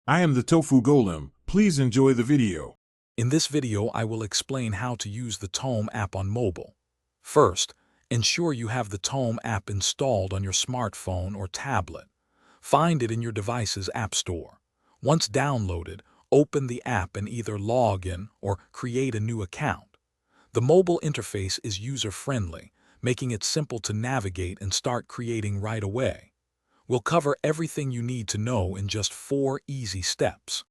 I am the Tofu Golem. Please enjoy the video. In this video, I will explain how to use the Tome app on mobile. First, ensure you have the Tome app installed on your smartphone or tablet. Find it in your device's app store. Once downloaded, open the app and either log in or create a new account. The mobile interface is user-friendly, making it simple to navigate and start creating right away. We'll cover everything you need to know in just 4 easy steps.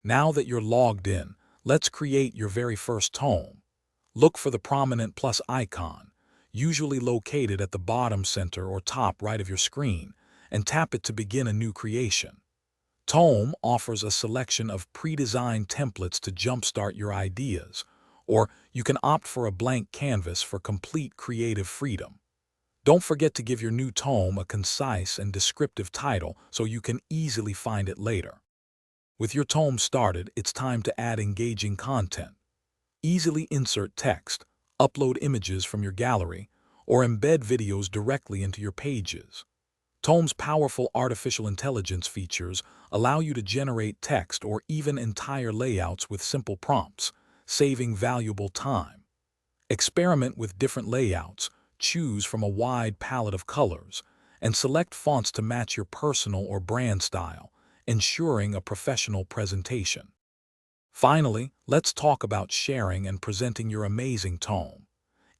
Now that you're logged in, let's create your very first tome. Look for the prominent plus icon, usually located at the bottom center or top right of your screen, and tap it to begin a new creation. Tome offers a selection of pre-designed templates to jumpstart your ideas, or you can opt for a blank canvas for complete creative freedom. Don't forget to give your new tome a concise and descriptive title so you can easily find it later. With your tome started, it's time to add engaging content. Easily insert text, upload images from your gallery, or embed videos directly into your pages. Tome's powerful artificial intelligence features allow you to generate text or even entire layouts with simple prompts, saving valuable time. Experiment with different layouts, choose from a wide palette of colors, and select fonts to match your personal or brand style, ensuring a professional presentation. Finally, let's talk about sharing and presenting your amazing tome.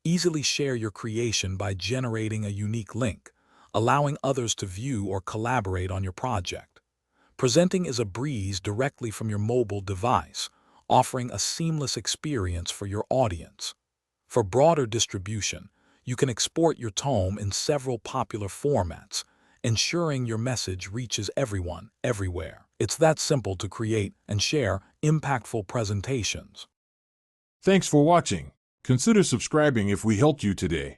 Easily share your creation by generating a unique link, allowing others to view or collaborate on your project. Presenting is a breeze directly from your mobile device, offering a seamless experience for your audience. For broader distribution, you can export your tome in several popular formats, ensuring your message reaches everyone, everywhere. It's that simple to create and share impactful presentations. Thanks for watching. Consider subscribing if we helped you today.